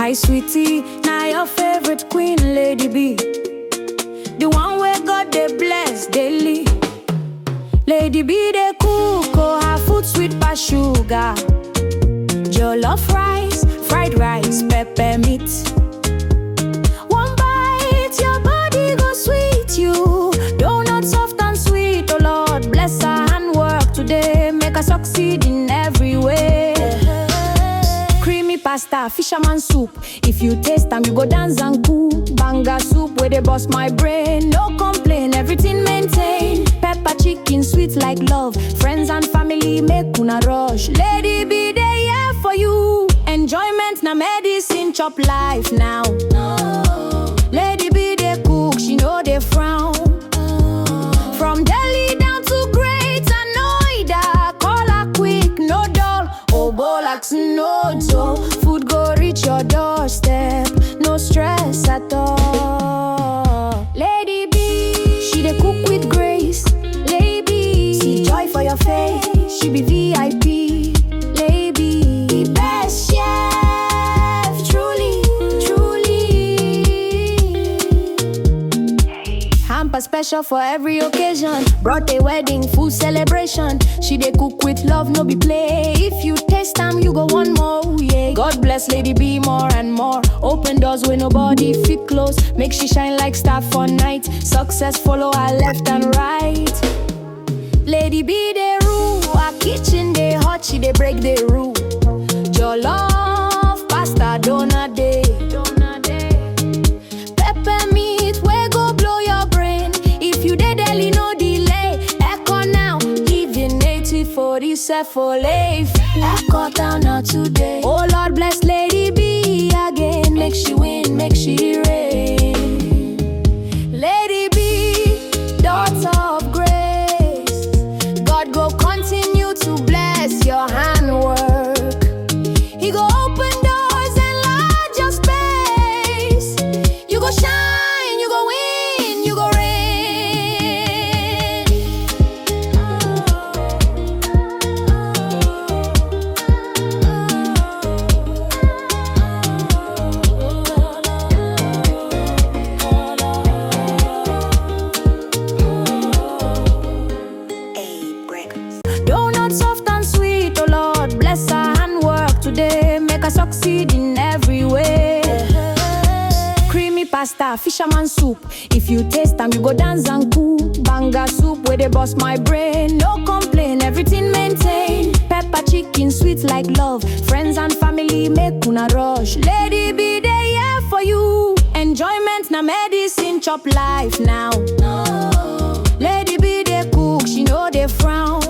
Hi sweetie, now your favorite queen, Lady B. The one where God they bless daily. Lady B they cook, oh her food sweet pass sugar. Jollof rice, fried rice, pepper meat. One bite, your body go sweet you. Donut soft and sweet, oh Lord bless her handwork today. Make her succeed in every way. Creamy pasta, fisherman soup. If you taste them, you go dance and cool. Banga soup where they bust my brain. No complain, everything maintain. Pepper chicken, sweet like love. Friends and family make una rush. Lady B, they here for you. Enjoyment na medicine, chop life now. Lady B, they cook, she know they frown. From Delhi down to Greater Noida, call her quick, no dull. Obolax, no dough. Food go reach your doorstep, no stress at all. Lady B, she dey cook with grace. Lady, see joy for your face. She be VIP. Lady, the best chef, truly, truly. Hamper special for every occasion. Brought a wedding, full celebration. She dey cook with love, no be play. If you taste them, you go one more, yeah. God bless Lady B more and more. Open doors where nobody fit close. Make she shine like star for night. Success follow her left and right. Lady B they rule, her kitchen they hot, she they break the rule. Jollof, pasta, donut day. Pepper meat, we go blow your brain. If you dey Delhi, no delay. Echo now, living native for this for life. Echo town now today. Oh Lord bless Lady B again. Make she win, make she reign. Lady B, daughter of grace. God go continue to bless your handwork. He go open doors and enlarge your space. You go shine, you go win, you go reign. Donut soft and sweet, oh Lord bless her handwork today. Make her succeed in every way. Creamy pasta, fisherman soup. If you taste them, you go dance and cool. Banga soup where they bust my brain. No complain, everything maintain. Pepper chicken, sweet like love. Friends and family make una rush. Lady B, they here for you. Enjoyment na medicine, chop life now. Lady B, they cook, she know they frown.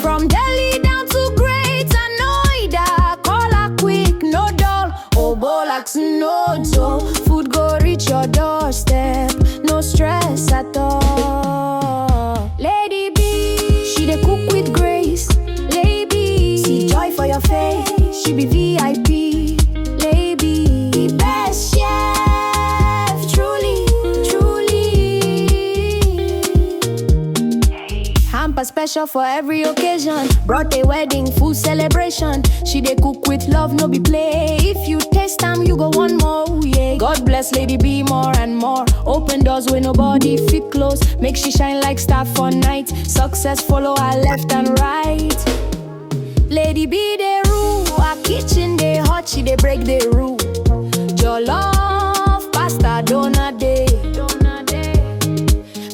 From Delhi down to Greater Noida, call her quick, no dull. Obolax, no dough. Food go reach your doorstep, no stress at all. Lady B, she dey cook with grace. Lady, see joy for your face. She be VIP. Lady, the best chef, truly, truly. Hamper special for every occasion. Brought a wedding, full celebration. She dey cook with love, no be play. If you taste them, you go one more, yeah. God bless Lady B more and more. Open doors where nobody fit close. Make she shine like star for night. Success follow her left and right. Lady B they rule, her kitchen they hot, she they break the rule. Jollof, pasta, donut day.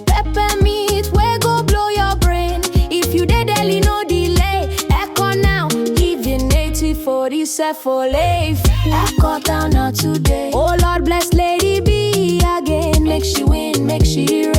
Pepper meat, we go blow your brain. If you dey Delhi, no delay. Echo now, living native for this for life. Echo town now today. Oh Lord bless Lady B again. Make she win, make she reign.